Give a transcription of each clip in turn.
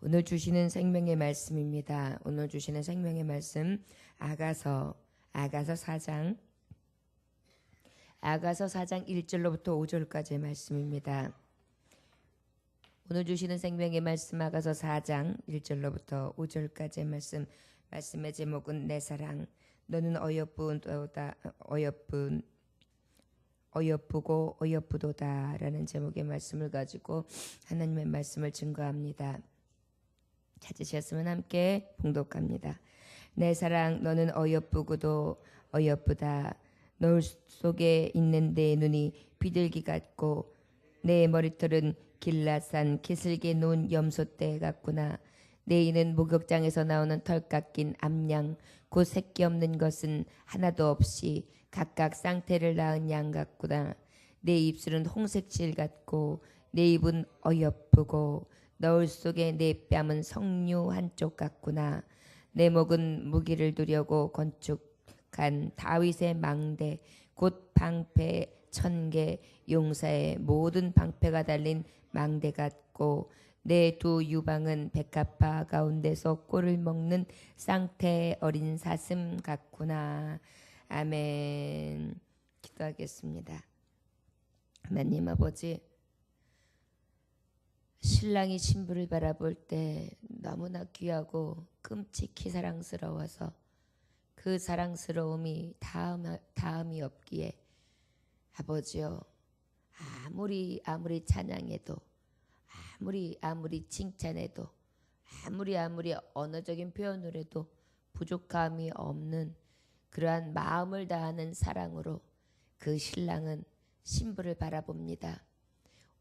오늘 주시는 생명의 말씀입니다. 오늘 주시는 생명의 말씀 아가서 4장 1절로부터 5절까지의 말씀입니다. 오늘 주시는 생명의 말씀 아가서 4장 1절로부터 5절까지의 말씀의 제목은 내 사랑 너는 어여쁘고 어여쁘도다 라는 제목의 말씀을 가지고 하나님의 말씀을 증거합니다. 찾으셨으면 함께 봉독합니다. 내 사랑 너는 어여쁘고도 어여쁘다. 노을 속에 있는 내 눈이 비둘기 같고 내 머리털은 길라산 기슭에 놓은 염소떼 같구나. 내 이는 목욕장에서 나오는 털 깎인 암양 곧 새끼 없는 것은 하나도 없이 각각 쌍태를 낳은 양 같구나. 내 입술은 홍색실 같고 내 입은 어여쁘고 너울 속에 내 뺨은 석류 한쪽 같구나. 내 목은 무기를 두려고 건축한 다윗의 망대 곧 방패 1000개 용사의 모든 방패가 달린 망대 같고 내 두 유방은 백합화 가운데서 꼴을 먹는 쌍태 어린 사슴 같구나. 아멘. 기도하겠습니다. 하나님 아버지, 신랑이 신부를 바라볼 때 너무나 귀하고 끔찍히 사랑스러워서 그 사랑스러움이 다음이 없기에 아버지여, 아무리 찬양해도 아무리 칭찬해도 아무리 언어적인 표현을 해도 부족함이 없는 그러한 마음을 다하는 사랑으로 그 신랑은 신부를 바라봅니다.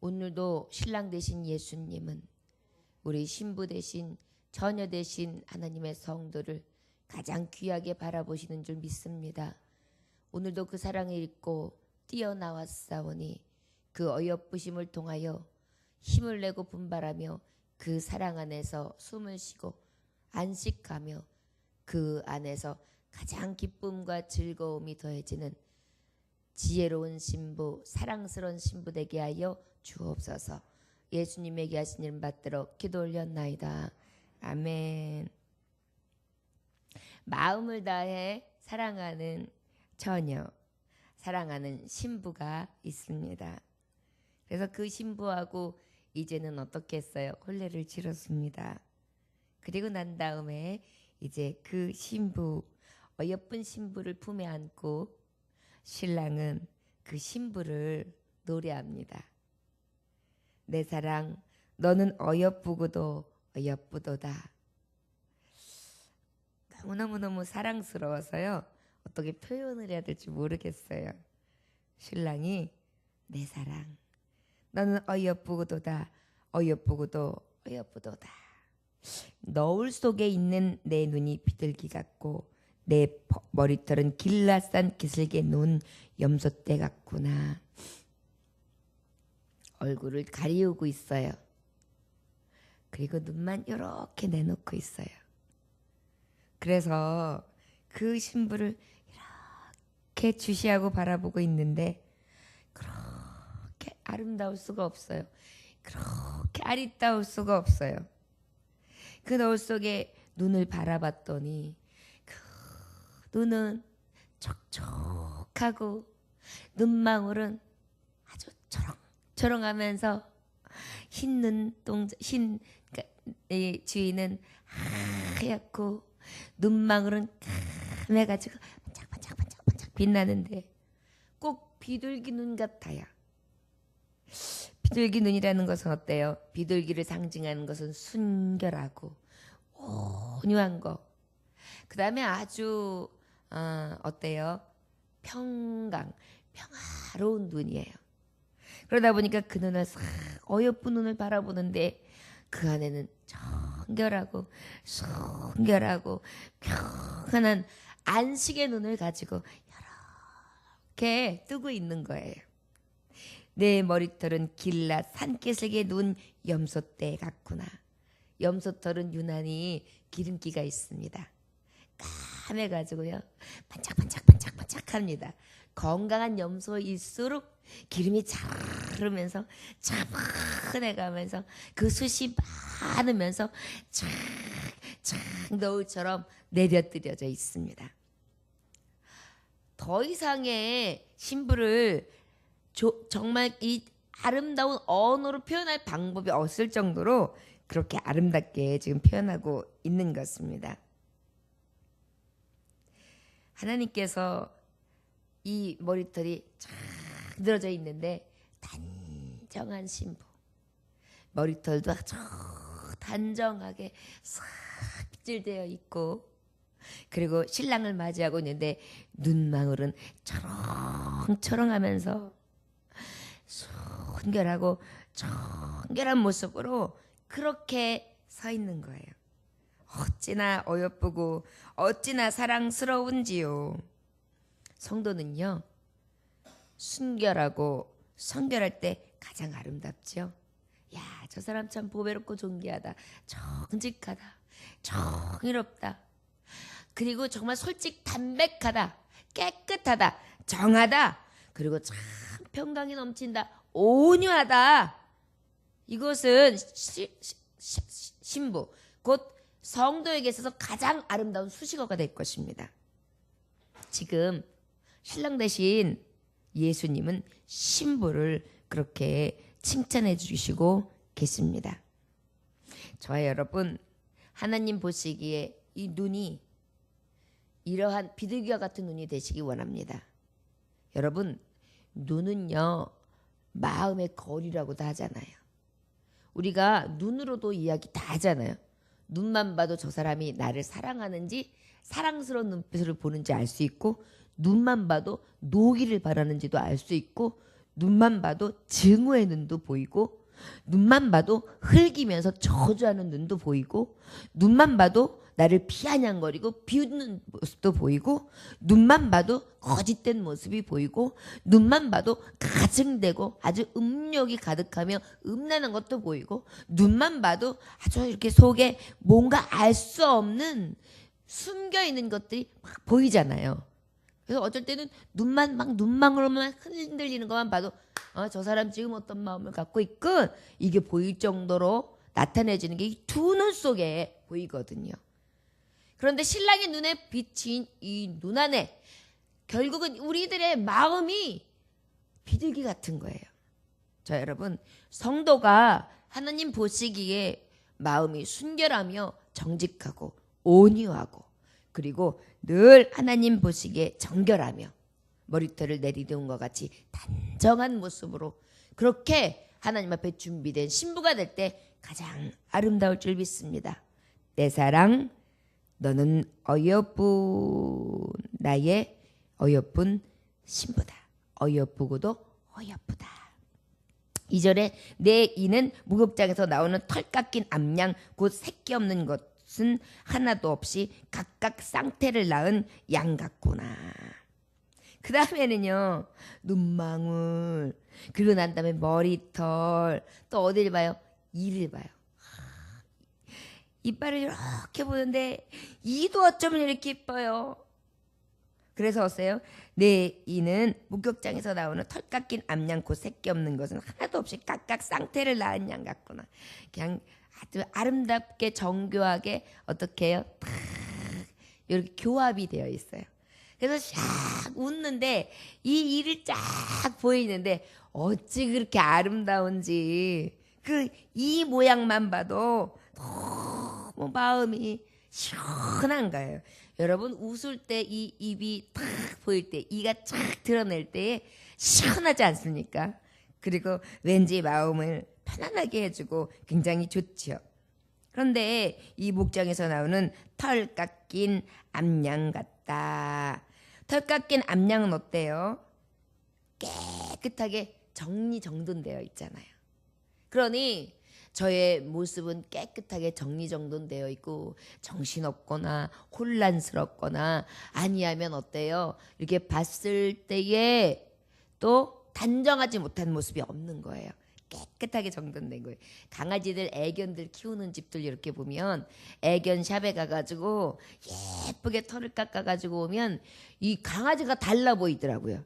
오늘도 신랑 되신 예수님은 우리 신부 되신 처녀 되신 하나님의 성도를 가장 귀하게 바라보시는 줄 믿습니다. 오늘도 그 사랑을 읽고 뛰어나왔사오니 그 어여쁘심을 통하여 힘을 내고 분발하며 그 사랑 안에서 숨을 쉬고 안식하며 그 안에서 가장 기쁨과 즐거움이 더해지는 지혜로운 신부, 사랑스러운 신부 되게 하여 주옵소서. 예수님에게 하신 이름 받들어 기도 올렸나이다. 아멘. 마음을 다해 사랑하는 처녀, 사랑하는 신부가 있습니다. 그래서 그 신부하고 이제는 어떻게 했어요? 혼례를 치렀습니다. 그리고 난 다음에 이제 그 신부, 어여쁜 신부를 품에 안고 신랑은 그 신부를 노래합니다. 내 사랑 너는 어여쁘고도 어여쁘도다. 너무너무 사랑스러워서요. 어떻게 표현을 해야 될지 모르겠어요. 신랑이 내 사랑 너는 어여쁘고도다. 어여쁘고도 어여쁘도다. 너울 속에 있는 내 눈이 비둘기 같고 내 머리털은 길라산 기슭에 놓은 염소떼 같구나. 얼굴을 가리우고 있어요. 그리고 눈만 이렇게 내놓고 있어요. 그래서 그 신부를 이렇게 주시하고 바라보고 있는데 그렇게 아름다울 수가 없어요. 그렇게 아리따울 수가 없어요. 그 노을 속에 눈을 바라봤더니 그 눈은 촉촉하고 눈망울은 아주 초롱초롱하면서 흰 눈동자 그러니까 주위는 하얗고 눈망울은 까매가지고 반짝반짝 빛나는데 꼭 비둘기 눈 같아요. 비둘기 눈이라는 것은 어때요? 비둘기를 상징하는 것은 순결하고 온유한 거. 그 다음에 아주 어때요? 평화로운 눈이에요. 그러다 보니까 그 눈을 싹 어여쁜 눈을 바라보는데 그 안에는 청결하고 순결하고 평안한 안식의 눈을 가지고 이렇게 뜨고 있는 거예요. 내 머리털은 길라 산기슭에 놓은 염소떼 같구나. 염소털은 유난히 기름기가 있습니다. 까매가지고요. 반짝반짝합니다. 건강한 염소일수록 기름이 잘 흐르면서 차분해 가면서 그 숱이 많으면서 착착 노을처럼 내려뜨려져 있습니다. 더 이상의 신부를 정말 이 아름다운 언어로 표현할 방법이 없을 정도로 그렇게 아름답게 지금 표현하고 있는 것입니다. 하나님께서 이 머리털이 쫙 늘어져 있는데 단정한 신부, 머리털도 아주 단정하게 싹 빗질되어 있고, 그리고 신랑을 맞이하고 있는데 눈망울은 초롱초롱하면서 순결하고 청결한 모습으로 그렇게 서 있는 거예요. 어찌나 어여쁘고 어찌나 사랑스러운지요. 성도는요, 순결하고 성결할 때 가장 아름답죠. 야, 저 사람 참 보배롭고 존귀하다, 정직하다, 정의롭다, 그리고 정말 솔직 담백하다, 깨끗하다, 정하다, 그리고 참 평강이 넘친다, 온유하다. 이것은 신부, 곧 성도에게 있어서 가장 아름다운 수식어가 될 것입니다. 지금 신랑 대신 예수님은 신부를 그렇게 칭찬해 주시고 계십니다. 저와 여러분, 하나님 보시기에 이 눈이 이러한 비둘기와 같은 눈이 되시기 원합니다. 여러분, 눈은요, 마음의 거리라고도 하잖아요. 우리가 눈으로도 이야기 다 하잖아요. 눈만 봐도 저 사람이 나를 사랑하는지, 사랑스러운 눈빛으로 보는지 알 수 있고, 눈만 봐도 노기를 바라는지도 알 수 있고, 눈만 봐도 증오의 눈도 보이고, 눈만 봐도 흘기면서 저주하는 눈도 보이고, 눈만 봐도 나를 비아냥거리고 비웃는 모습도 보이고, 눈만 봐도 거짓된 모습이 보이고, 눈만 봐도 가증되고 아주 음욕이 가득하며 음란한 것도 보이고, 눈만 봐도 아주 이렇게 속에 뭔가 알 수 없는 숨겨있는 것들이 막 보이잖아요. 그래서 어쩔 때는 눈망울로만 흔들리는 것만 봐도 저 사람 지금 어떤 마음을 갖고 있군, 이게 보일 정도로 나타내지는 게 이 두 눈 속에 보이거든요. 그런데 신랑의 눈에 비친 이 눈 안에 결국은 우리들의 마음이 비둘기 같은 거예요. 자, 여러분, 성도가 하나님 보시기에 마음이 순결하며 정직하고 온유하고, 그리고 늘 하나님 보시기에 정결하며 머리털을 내리놓은 것 같이 단정한 모습으로 그렇게 하나님 앞에 준비된 신부가 될 때 가장 아름다울 줄 믿습니다. 내 사랑, 너는 어여쁜 나의 어여쁜 신부다. 어여쁘고도 어여쁘다. 2절에 내 이는 목욕장에서 나오는 털 깎인 암양, 곧 새끼 없는 것은 하나도 없이 각각 쌍태를 낳은 양 같구나. 그 다음에는요, 눈망울, 그리고 난 다음에 머리털, 또 어디를 봐요? 이를 봐요. 이빨을 이렇게 보는데 이도 어쩌면 이렇게 예뻐요. 그래서 어때요? 내 이는 목욕장에서 나오는 털 깎인 암양, 곧 새끼 없는 것은 하나도 없이 각각 쌍태를 낳은 양 같구나. 그냥 아주 아름답게 정교하게 어떻게 해요? 탁 이렇게 교합이 되어 있어요. 그래서 샥 웃는데 이 이를 쫙 보이는데 어찌 그렇게 아름다운지, 그 이 모양만 봐도 너무 마음이 시원한 거예요. 여러분, 웃을 때 이 입이 탁 보일 때, 이가 쫙 드러낼 때 시원하지 않습니까? 그리고 왠지 마음을 편안하게 해주고 굉장히 좋죠. 그런데 이 목장에서 나오는 털 깎인 암양 같다. 털 깎인 암양은 어때요? 깨끗하게 정리정돈되어 있잖아요. 그러니 저의 모습은 깨끗하게 정리정돈되어 있고 정신없거나 혼란스럽거나 아니하면 어때요? 이렇게 봤을 때에 또 단정하지 못한 모습이 없는 거예요. 깨끗하게 정돈된 거예요. 강아지들, 애견들 키우는 집들 이렇게 보면 애견 샵에 가가지고 예쁘게 털을 깎아가지고 오면 이 강아지가 달라 보이더라고요.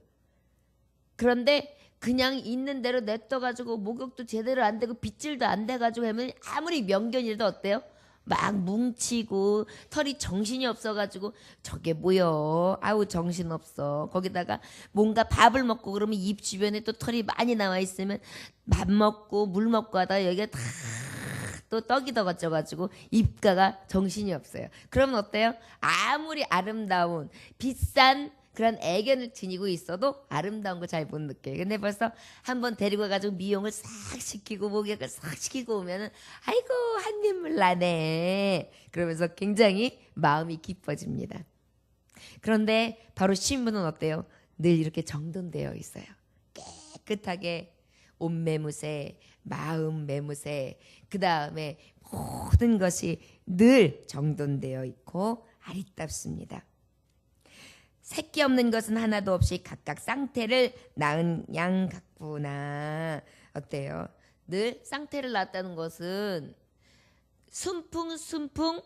그런데 그냥 있는 대로 냅둬가지고 목욕도 제대로 안 되고 빗질도 안 돼가지고 하면 아무리 명견이라도 어때요? 막 뭉치고 털이 정신이 없어가지고 저게 뭐여? 아우 정신없어. 거기다가 뭔가 밥을 먹고 그러면 입 주변에 또 털이 많이 나와 있으면 밥 먹고 물 먹고 하다가 여기가 다 또 떡이 더가져가지고 입가가 정신이 없어요. 그러면 어때요? 아무리 아름다운 비싼 그런 애견을 지니고 있어도 아름다운 거 잘 못 느껴요. 근데 벌써 한번 데리고 가가지고 미용을 싹 시키고 목욕을 싹 시키고 오면은 아이고 한눈물 나네. 그러면서 굉장히 마음이 기뻐집니다. 그런데 바로 신부는 어때요? 늘 이렇게 정돈되어 있어요. 깨끗하게 옷 매무새, 마음 매무새, 그 다음에 모든 것이 늘 정돈되어 있고 아리따습니다. 새끼 없는 것은 하나도 없이 각각 쌍태를 낳은 양 같구나. 어때요? 늘 쌍태를 낳았다는 것은 순풍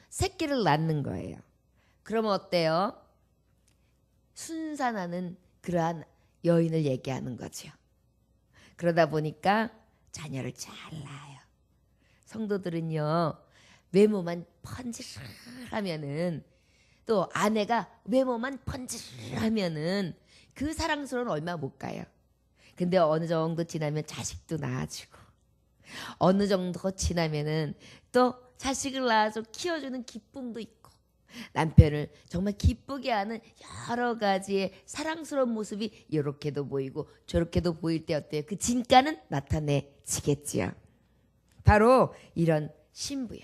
새끼를 낳는 거예요. 그러면 어때요? 순산하는 그러한 여인을 얘기하는 거죠. 그러다 보니까 자녀를 잘 낳아요. 성도들은요, 외모만 펀질하면은 또 아내가 외모만 펀질하면은 그 사랑스러운 얼마 못 가요. 근데 어느 정도 지나면 자식도 낳아주고 어느 정도 지나면은 또 자식을 낳아서 키워주는 기쁨도 있고 남편을 정말 기쁘게 하는 여러 가지의 사랑스러운 모습이 이렇게도 보이고 저렇게도 보일 때 어때요? 그 진가는 나타내지겠지요. 바로 이런 신부요.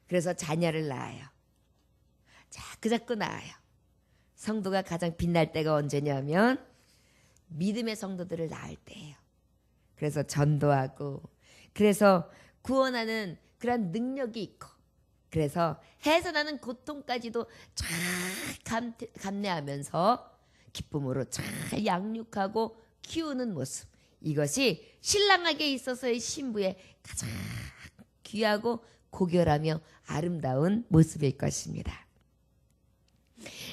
그래서 자녀를 낳아요. 자꾸 낳아요. 성도가 가장 빛날 때가 언제냐면 믿음의 성도들을 낳을 때예요. 그래서 전도하고 그래서 구원하는 그런 능력이 있고 그래서 해서나는 고통까지도 잘 감내하면서 기쁨으로 잘 양육하고 키우는 모습, 이것이 신랑에게 있어서의 신부의 가장 귀하고 고결하며 아름다운 모습일 것입니다.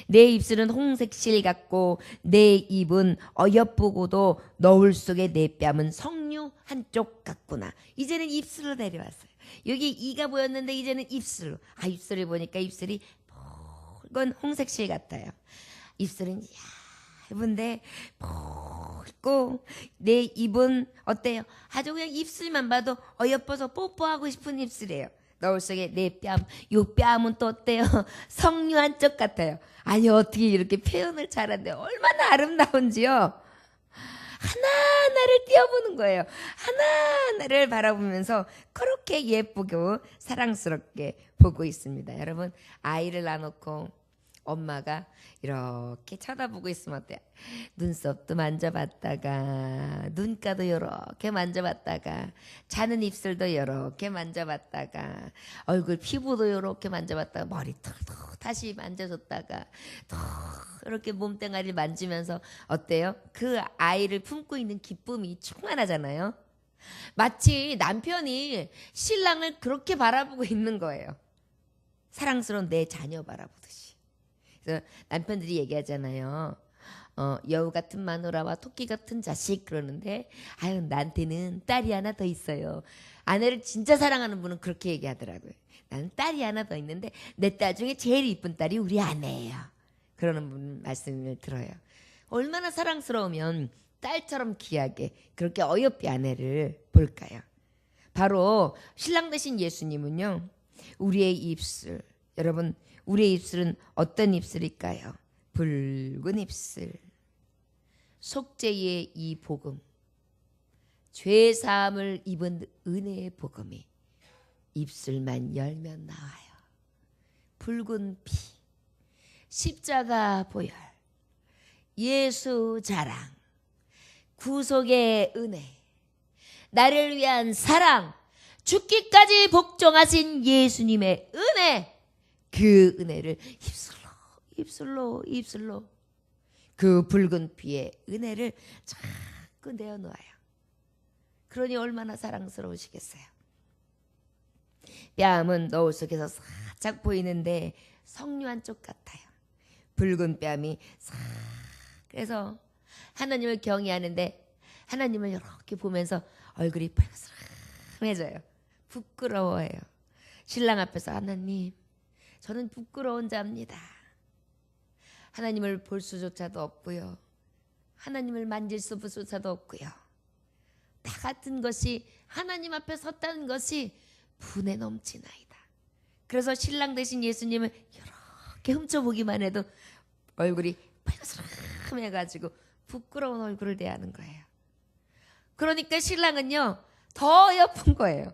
내 입술은 홍색실 같고 내 입은 어여쁘고도 너울 속에 내 뺨은 석류 한쪽 같구나. 이제는 입술로 내려왔어요. 여기 이가 보였는데 이제는 입술로. 입술을 보니까 입술이 붉은 홍색실 같아요. 입술은 얇은데 붉고 내 입은 어때요? 아주 그냥 입술만 봐도 어여뻐서 뽀뽀하고 싶은 입술이에요. 너울 속에 내 뺨, 요 뺨은 또 어때요? 석류 한쪽 같아요. 아니 어떻게 이렇게 표현을 잘하는데 얼마나 아름다운지요. 하나하나를 띄워보는 거예요. 하나하나를 바라보면서 그렇게 예쁘고 사랑스럽게 보고 있습니다. 여러분 아이를 낳아놓고 엄마가 이렇게 쳐다보고 있으면 어때요? 눈썹도 만져봤다가 눈가도 이렇게 만져봤다가 자는 입술도 이렇게 만져봤다가 얼굴 피부도 이렇게 만져봤다가 머리털도 다시 만져줬다가 또 이렇게 몸뚱아리를 만지면서 어때요? 그 아이를 품고 있는 기쁨이 충만하잖아요. 마치 남편이 신랑을 그렇게 바라보고 있는 거예요. 사랑스러운 내 자녀 바라보듯이. 그래서 남편들이 얘기하잖아요. 여우 같은 마누라와 토끼 같은 자식 그러는데 아유 나한테는 딸이 하나 더 있어요. 아내를 진짜 사랑하는 분은 그렇게 얘기하더라고요. 나는 딸이 하나 더 있는데 내 딸 중에 제일 이쁜 딸이 우리 아내예요. 그러는 분 말씀을 들어요. 얼마나 사랑스러우면 딸처럼 귀하게 그렇게 어여삐 아내를 볼까요? 바로 신랑 되신 예수님은요. 우리의 입술, 여러분 우리의 입술은 어떤 입술일까요? 붉은 입술. 속죄의 이 복음, 죄사함을 입은 은혜의 복음이 입술만 열면 나와요. 붉은 피, 십자가 보혈, 예수 자랑, 구속의 은혜, 나를 위한 사랑, 죽기까지 복종하신 예수님의 은혜, 그 은혜를 입술로 그 붉은 피의 은혜를 자꾸 내어놓아요. 그러니 얼마나 사랑스러우시겠어요. 뺨은 너울 속에서 살짝 보이는데 석류 한쪽 같아요. 붉은 뺨이 싹. 그래서 하나님을 경외하는데 하나님을 이렇게 보면서 얼굴이 빨갛해져요. 부끄러워해요. 신랑 앞에서 하나님, 저는 부끄러운 자입니다. 하나님을 볼 수조차도 없고요. 하나님을 만질 수조차도 없고요. 나 같은 것이 하나님 앞에 섰다는 것이 분에 넘치나이다. 그래서 신랑 대신 예수님을 이렇게 훔쳐보기만 해도 얼굴이 빨갛해가지고 부끄러운 얼굴을 대하는 거예요. 그러니까 신랑은요 더 예쁜 거예요.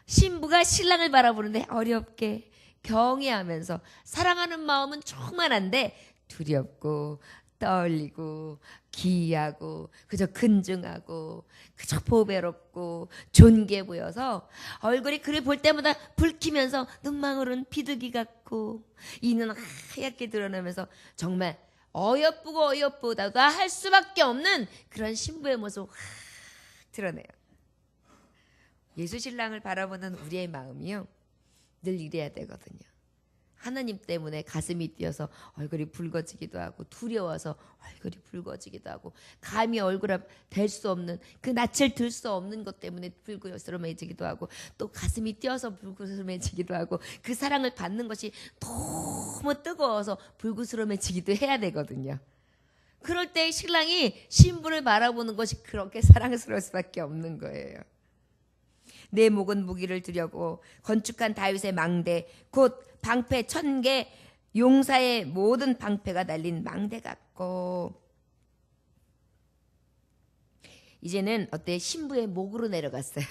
신부가 신랑을 바라보는데 어렵게 경외하면서 사랑하는 마음은 충만한데 두렵고 떨리고 기이하고 그저 근중하고 그저 보배롭고 존귀해 보여서 얼굴이 그를 볼 때마다 붉히면서 눈망울은 비둘기 같고 이는 하얗게 드러나면서 정말 어여쁘고 어여쁘다가 할 수밖에 없는 그런 신부의 모습을 확 드러내요. 예수 신랑을 바라보는 우리의 마음이요 늘 이래야 되거든요. 하나님 때문에 가슴이 뛰어서 얼굴이 붉어지기도 하고 두려워서 얼굴이 붉어지기도 하고 감히 얼굴 앞 댈 수 없는 그 낯을 들 수 없는 것 때문에 불그스름해지기도 하고 또 가슴이 뛰어서 불그스름해지기도 하고 그 사랑을 받는 것이 너무 뜨거워서 불그스름해지기도 해야 되거든요. 그럴 때 신랑이 신부를 바라보는 것이 그렇게 사랑스러울 수밖에 없는 거예요. 내 목은 무기를 두려고 건축한 다윗의 망대 곧 방패 1000개 용사의 모든 방패가 달린 망대 같고 이제는 어때 신부의 목으로 내려갔어요.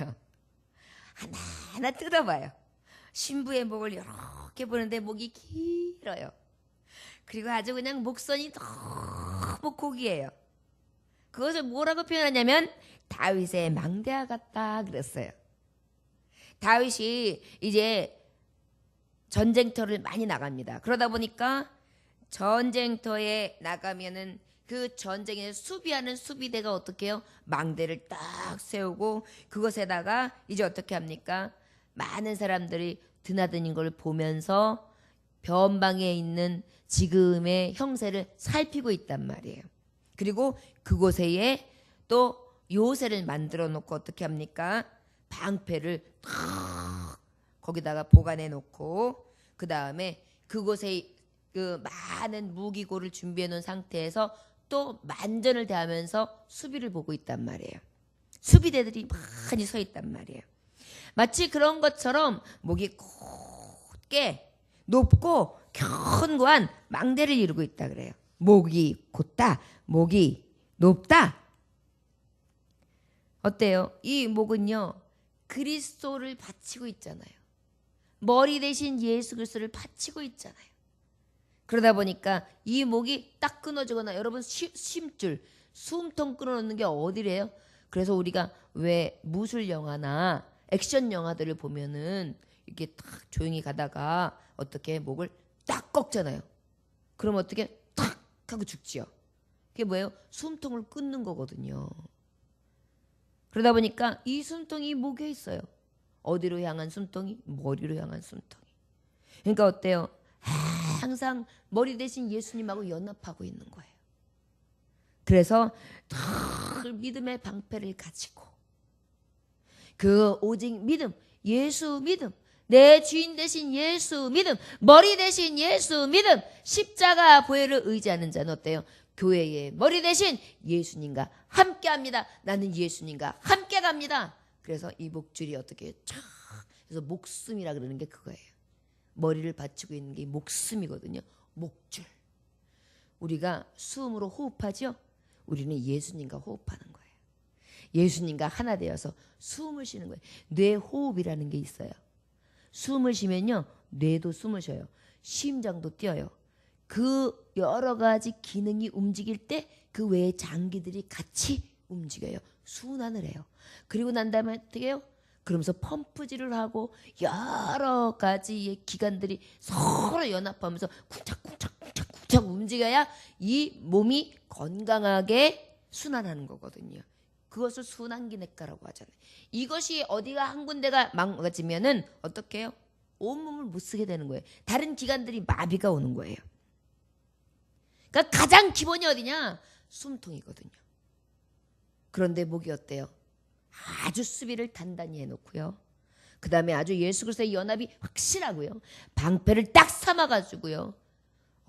하나하나 뜯어봐요. 신부의 목을 이렇게 보는데 목이 길어요. 그리고 아주 그냥 목선이 너무 고귀해요. 그것을 뭐라고 표현하냐면 다윗의 망대와 같다 그랬어요. 다윗이 이제 전쟁터를 많이 나갑니다. 그러다 보니까 전쟁터에 나가면은 그 전쟁에 수비하는 수비대가 어떻게 해요? 망대를 딱 세우고 그것에다가 이제 어떻게 합니까? 많은 사람들이 드나드는 걸 보면서 변방에 있는 지금의 형세를 살피고 있단 말이에요. 그리고 그곳에 또 요새를 만들어 놓고 어떻게 합니까? 방패를 탁 거기다가 보관해 놓고 그 다음에 그곳에 그 많은 무기고를 준비해 놓은 상태에서 또 만전을 대하면서 수비를 보고 있단 말이에요. 수비대들이 많이 서 있단 말이에요. 마치 그런 것처럼 목이 곧게 높고 견고한 망대를 이루고 있다 그래요. 목이 곧다, 목이 높다. 어때요? 이 목은요 그리스도를 바치고 있잖아요. 머리 대신 예수 그리스도를 바치고 있잖아요. 그러다 보니까 이 목이 딱 끊어지거나 여러분 심줄, 숨통 끊어놓는 게 어디래요? 그래서 우리가 왜 무술 영화나 액션 영화들을 보면은 이렇게 딱 조용히 가다가 어떻게 목을 딱 꺾잖아요. 그럼 어떻게 탁 하고 죽지요. 그게 뭐예요? 숨통을 끊는 거거든요. 그러다 보니까 이 숨통이 목에 있어요. 어디로 향한 숨통이? 머리로 향한 숨통이. 그러니까 어때요? 항상 머리 대신 예수님하고 연합하고 있는 거예요. 그래서 늘 믿음의 방패를 가지고 그 오직 믿음, 예수 믿음, 내 주인 대신 예수 믿음, 머리 대신 예수 믿음, 십자가 보혈을 의지하는 자는 어때요? 교회의 머리 대신 예수님과 함께합니다. 나는 예수님과 함께 갑니다. 그래서 이 목줄이 어떻게 쫙 그래서 목숨이라 그러는 게 그거예요. 머리를 받치고 있는 게 목숨이거든요. 목줄. 우리가 숨으로 호흡하죠. 우리는 예수님과 호흡하는 거예요. 예수님과 하나 되어서 숨을 쉬는 거예요. 뇌호흡이라는 게 있어요. 숨을 쉬면요 뇌도 숨을 쉬어요. 심장도 뛰어요. 그 여러 가지 기능이 움직일 때 그 외의 장기들이 같이 움직여요. 순환을 해요. 그리고 난 다음에 어떻게 해요? 그러면서 펌프질을 하고 여러 가지의 기관들이 서로 연합하면서 쿵짝쿵짝쿵짝쿵짝 움직여야 이 몸이 건강하게 순환하는 거거든요. 그것을 순환기내과라고 하잖아요. 이것이 어디가 한 군데가 망가지면은 어떻게 해요? 온몸을 못 쓰게 되는 거예요. 다른 기관들이 마비가 오는 거예요. 그러니까 가장 기본이 어디냐? 숨통이거든요. 그런데 목이 어때요? 아주 수비를 단단히 해놓고요. 그 다음에 아주 예수 그리스도의 연합이 확실하고요. 방패를 딱 삼아가지고요.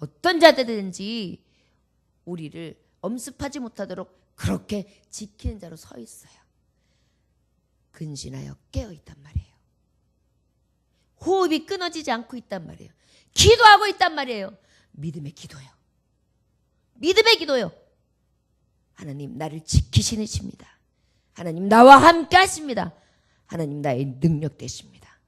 어떤 자들든지 우리를 엄습하지 못하도록 그렇게 지키는 자로 서 있어요. 근신하여 깨어 있단 말이에요. 호흡이 끊어지지 않고 있단 말이에요. 기도하고 있단 말이에요. 믿음의 기도요. 믿음의 기도요. 하나님 나를 지키시는 이십니다. 하나님 나와 함께 하십니다. 하나님 나의 능력 되십니다.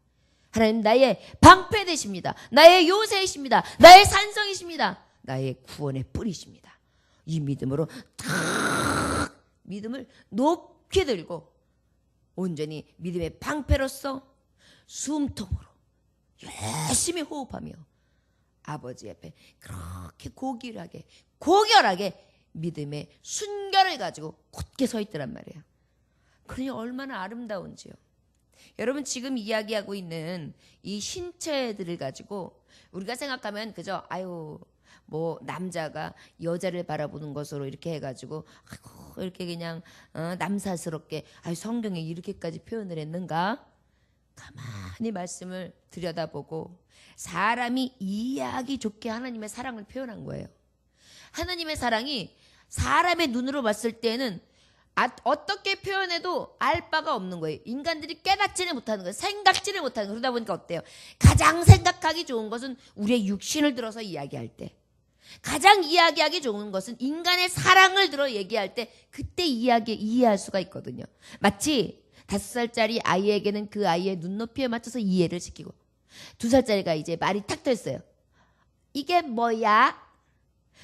하나님 나의 방패 되십니다. 나의 요새이십니다. 나의 산성이십니다. 나의 구원의 뿌리십니다. 이 믿음으로 탁 믿음을 높이 들고 온전히 믿음의 방패로서 숨통으로 열심히 호흡하며 아버지 앞에 그렇게 고결하게 믿음의 순결을 가지고 굳게 서 있더란 말이에요. 그러니 얼마나 아름다운지요. 여러분 지금 이야기하고 있는 이 신체들을 가지고 우리가 생각하면 그저 뭐 남자가 여자를 바라보는 것으로 이렇게 해가지고 이렇게 그냥 남사스럽게 성경에 이렇게까지 표현을 했는가? 가만히 말씀을 들여다보고 사람이 이해하기 좋게 하나님의 사랑을 표현한 거예요. 하나님의 사랑이 사람의 눈으로 봤을 때는 어떻게 표현해도 알 바가 없는 거예요. 인간들이 깨닫지를 못하는 거예요. 생각지를 못하는 거예요. 그러다 보니까 어때요? 가장 생각하기 좋은 것은 우리의 육신을 들어서 이야기할 때, 가장 이야기하기 좋은 것은 인간의 사랑을 들어 얘기할 때 그때 이해할 수가 있거든요. 마치 5살짜리 아이에게는 그 아이의 눈높이에 맞춰서 이해를 시키고 2살짜리가 이제 말이 탁 됐어요. 이게 뭐야?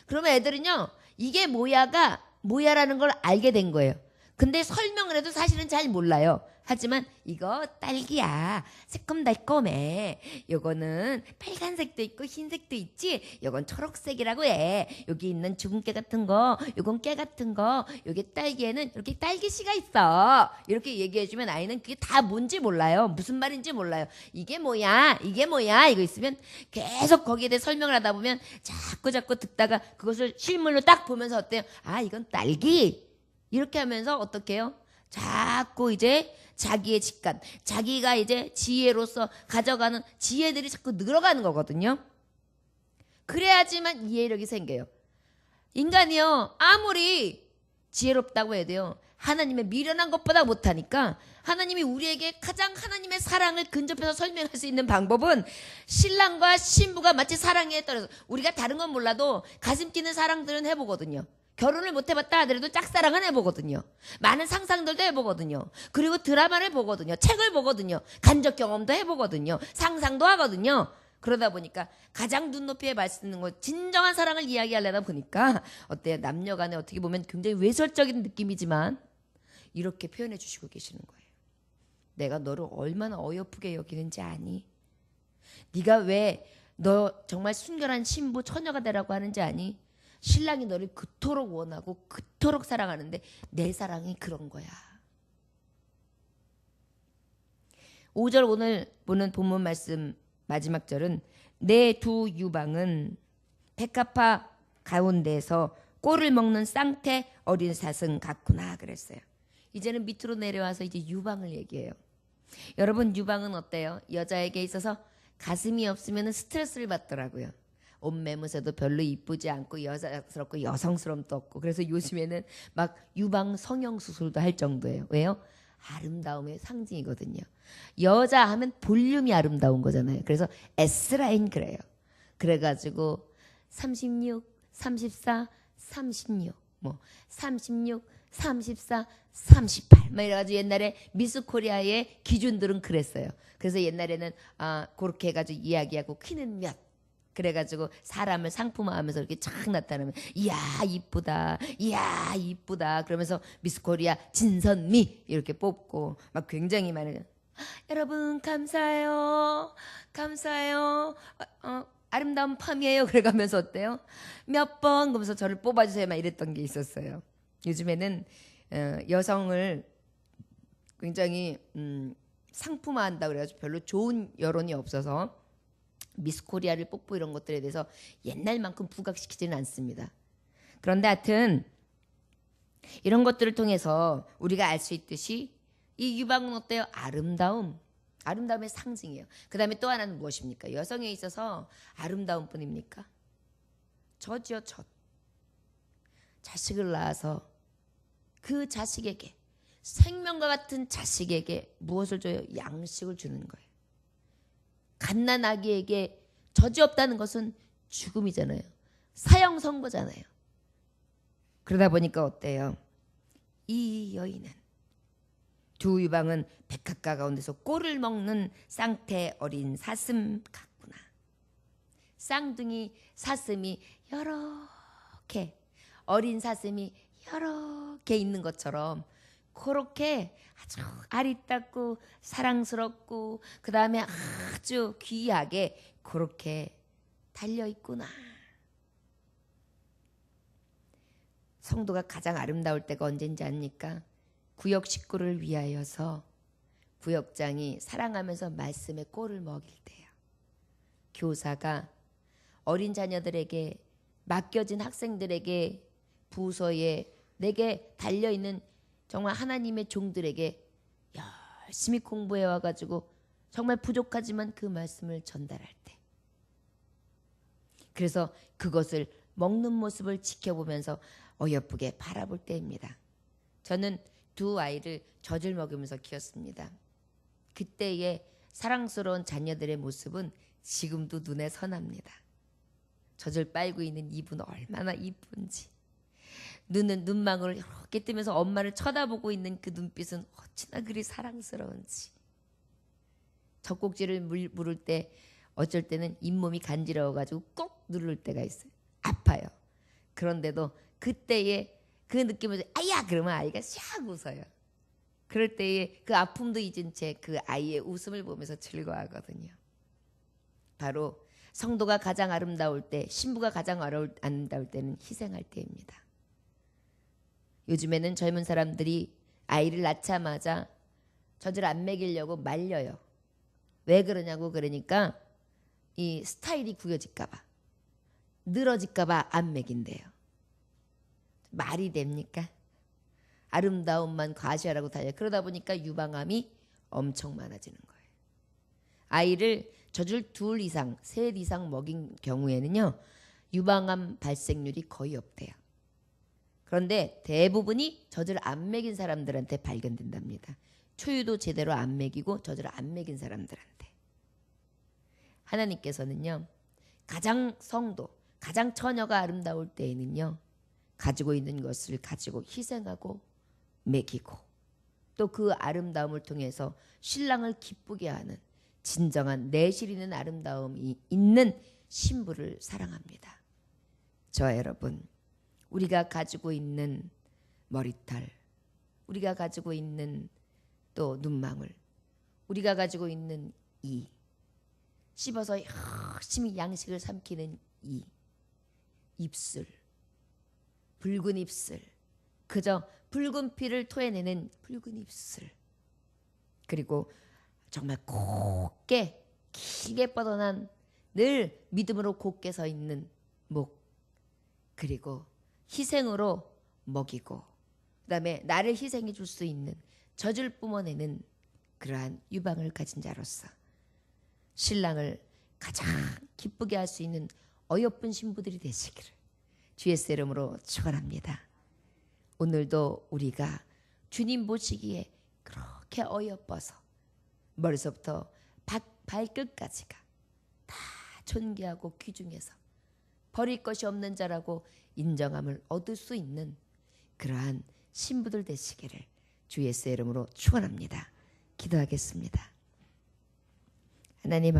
그러면 애들은요, 이게 뭐야라는 걸 알게 된 거예요. 근데 설명을 해도 사실은 잘 몰라요. 하지만 이거 딸기야. 새콤달콤해. 요거는 빨간색도 있고 흰색도 있지. 요건 초록색이라고 해. 여기 있는 죽은 깨 같은 거, 요건 깨 같은 거, 여기 딸기에는 이렇게 딸기씨가 있어. 이렇게 얘기해주면 아이는 그게 다 뭔지 몰라요. 무슨 말인지 몰라요. 이게 뭐야? 이거 있으면 계속 거기에 대해 설명을 하다 보면 자꾸 듣다가 그것을 실물로 딱 보면서 어때요? 이건 딸기. 이렇게 하면서 어떻게 해요? 자꾸 이제 자기의 직관, 자기가 이제 지혜로서 가져가는 지혜들이 자꾸 늘어가는 거거든요. 그래야지만 이해력이 생겨요. 인간이요, 아무리 지혜롭다고 해도요, 하나님의 미련한 것보다 못하니까 하나님이 우리에게 가장 하나님의 사랑을 근접해서 설명할 수 있는 방법은 신랑과 신부가 마치 사랑에 떨어서, 우리가 다른 건 몰라도 가슴 뛰는 사랑들은 해보거든요. 결혼을 못 해봤다 하더라도 짝사랑은 해보거든요. 많은 상상들도 해보거든요. 그리고 드라마를 보거든요. 책을 보거든요. 간접 경험도 해보거든요. 상상도 하거든요. 그러다 보니까 가장 눈높이에 말쓰는 거, 진정한 사랑을 이야기하려다 보니까 어때요? 남녀 간에 어떻게 보면 굉장히 외설적인 느낌이지만 이렇게 표현해 주시고 계시는 거예요. 내가 너를 얼마나 어여쁘게 여기는지 아니? 네가 왜 너 정말 순결한 신부 처녀가 되라고 하는지 아니? 신랑이 너를 그토록 원하고 그토록 사랑하는데 내 사랑이 그런 거야. 5절 오늘 보는 본문 말씀 마지막 절은 내 두 유방은 백합화 가운데에서 꼴을 먹는 쌍태 어린 사슴 같구나 그랬어요. 이제는 밑으로 내려와서 이제 유방을 얘기해요. 여러분 유방은 어때요? 여자에게 있어서 가슴이 없으면 스트레스를 받더라고요. 옷 매무새도 별로 이쁘지 않고 여자스럽고 여성스러움도 없고, 그래서 요즘에는 막 유방 성형 수술도 할 정도예요. 왜요? 아름다움의 상징이거든요. 여자 하면 볼륨이 아름다운 거잖아요. 그래서 S라인 그래요. 그래가지고 36, 34, 36, 36, 34, 38 막 이래가지고 옛날에 미스 코리아의 기준들은 그랬어요. 그래서 옛날에는 그렇게 해가지고 이야기하고 키는 몇 그래가지고 사람을 상품화하면서 이렇게 쫙 나타나면 이야 이쁘다, 이야 이쁘다 그러면서 미스 코리아 진선미 이렇게 뽑고 막 굉장히 많은 여러분 감사해요, 아름다운 밤이에요 그래가면서 어때요? 몇 번 그러면서 저를 뽑아주세요 막 이랬던 게 있었어요. 요즘에는 여성을 굉장히 상품화한다 그래가지고 별로 좋은 여론이 없어서 미스 코리아를 뽑고 이런 것들에 대해서 옛날만큼 부각시키지는 않습니다. 그런데 하여튼 이런 것들을 통해서 우리가 알 수 있듯이 이 유방은 어때요? 아름다움의 상징이에요. 그 다음에 또 하나는 무엇입니까? 여성에 있어서 아름다움뿐입니까? 젖이요, 젖. 자식을 낳아서 그 자식에게, 생명과 같은 자식에게 무엇을 줘요? 양식을 주는 거예요. 갓난 아기에게 젖이 없다는 것은 죽음이잖아요. 사형 선고잖아요. 그러다 보니까 어때요? 이 여인은, 두 유방은 백합과 가운데서 꼴을 먹는 쌍태 어린 사슴 같구나. 쌍둥이 사슴이 여러 개, 어린 사슴이 여러 개 있는 것처럼 그렇게 아주 아리따고 사랑스럽고 그 다음에 아주 귀하게 그렇게 달려있구나. 성도가 가장 아름다울 때가 언제인지 압니까? 구역 식구를 위하여서 구역장이 사랑하면서 말씀의 꼴을 먹일 때요. 교사가 어린 자녀들에게, 맡겨진 학생들에게, 부서에 내게 달려있는 정말 하나님의 종들에게 열심히 공부해 와가지고 정말 부족하지만 그 말씀을 전달할 때, 그래서 그것을 먹는 모습을 지켜보면서 어여쁘게 바라볼 때입니다. 저는 두 아이를 젖을 먹으면서 키웠습니다. 그때의 사랑스러운 자녀들의 모습은 지금도 눈에 선합니다. 젖을 빨고 있는 입은 얼마나 이쁜지, 눈은 눈망울을 이렇게 뜨면서 엄마를 쳐다보고 있는 그 눈빛은 어찌나 그리 사랑스러운지. 젖꼭지를 물을 때 어쩔 때는 잇몸이 간지러워가지고 꼭 누를 때가 있어요. 아파요. 그런데도 그때의 그 느낌을 아야 그러면 아이가 샥 웃어요. 그럴 때의 그 아픔도 잊은 채 그 아이의 웃음을 보면서 즐거워하거든요. 바로 성도가 가장 아름다울 때, 신부가 가장 아름다울 때는 희생할 때입니다. 요즘에는 젊은 사람들이 아이를 낳자마자 젖을 안 먹이려고 말려요. 왜 그러냐고 그러니까 이 스타일이 구겨질까 봐, 늘어질까 봐 안 먹인대요. 말이 됩니까? 아름다움만 과시하라고 달려. 그러다 보니까 유방암이 엄청 많아지는 거예요. 아이를 젖을 2 이상, 3 이상 먹인 경우에는요, 유방암 발생률이 거의 없대요. 그런데 대부분이 젖을 안 먹인 사람들한테 발견된답니다. 초유도 제대로 안 먹이고 젖을 안 먹인 사람들한테. 하나님께서는요, 가장 성도, 가장 처녀가 아름다울 때에는요, 가지고 있는 것을 가지고 희생하고 먹이고 또 그 아름다움을 통해서 신랑을 기쁘게 하는 진정한 내실 있는 아름다움이 있는 신부를 사랑합니다. 저와 여러분, 우리가 가지고 있는 머리털, 우리가 가지고 있는 또 눈망울, 우리가 가지고 있는 이, 씹어서 열심히 양식을 삼키는 이 입술, 붉은 입술, 그저 붉은 피를 토해내는 붉은 입술, 그리고 정말 곱게 길게 뻗어난 늘 믿음으로 곧게 서 있는 목, 그리고 희생으로 먹이고 그다음에 나를 희생해 줄 수 있는 젖을 뿜어내는 그러한 유방을 가진 자로서 신랑을 가장 기쁘게 할 수 있는 어여쁜 신부들이 되시기를 주 예수 이름으로 축원합니다. 오늘도 우리가 주님 보시기에 그렇게 어여뻐서 머리서부터 발끝까지가 다 존귀하고 귀중해서 버릴 것이 없는 자라고 인정함을 얻을 수 있는 그러한 신부들 되시기를 주 예수의 이름으로 축원합니다. 기도하겠습니다. 하나님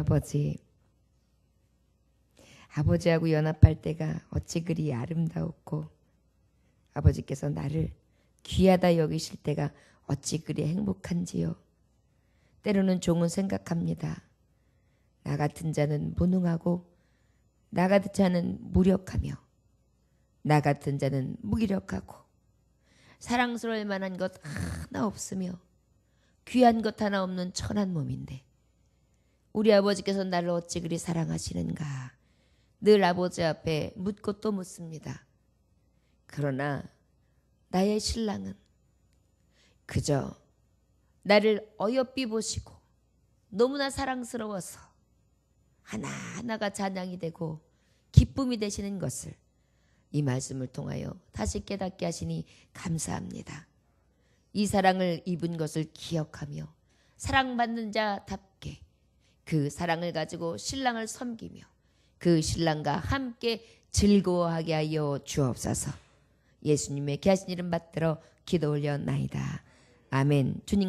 아버지하고 연합할 때가 어찌 그리 아름다웠고 아버지께서 나를 귀하다 여기실 때가 어찌 그리 행복한지요. 때로는 종은 생각합니다. 나 같은 자는 무능하고 나 같은 자는 무력하며 나 같은 자는 무기력하고 사랑스러울 만한 것 하나 없으며 귀한 것 하나 없는 천한 몸인데 우리 아버지께서 나를 어찌 그리 사랑하시는가 늘 아버지 앞에 묻고 또 묻습니다. 그러나 나의 신랑은 그저 나를 어여삐 보시고 너무나 사랑스러워서 하나하나가 찬양이 되고 기쁨이 되시는 것을 이 말씀을 통하여 다시 깨닫게 하시니 감사합니다. 이 사랑을 입은 것을 기억하며 사랑받는 자답게 그 사랑을 가지고 신랑을 섬기며 그 신랑과 함께 즐거워하게 하여 주옵소서. 예수님의 귀하신 이름 받들어 기도 올려나이다. 아멘. 주님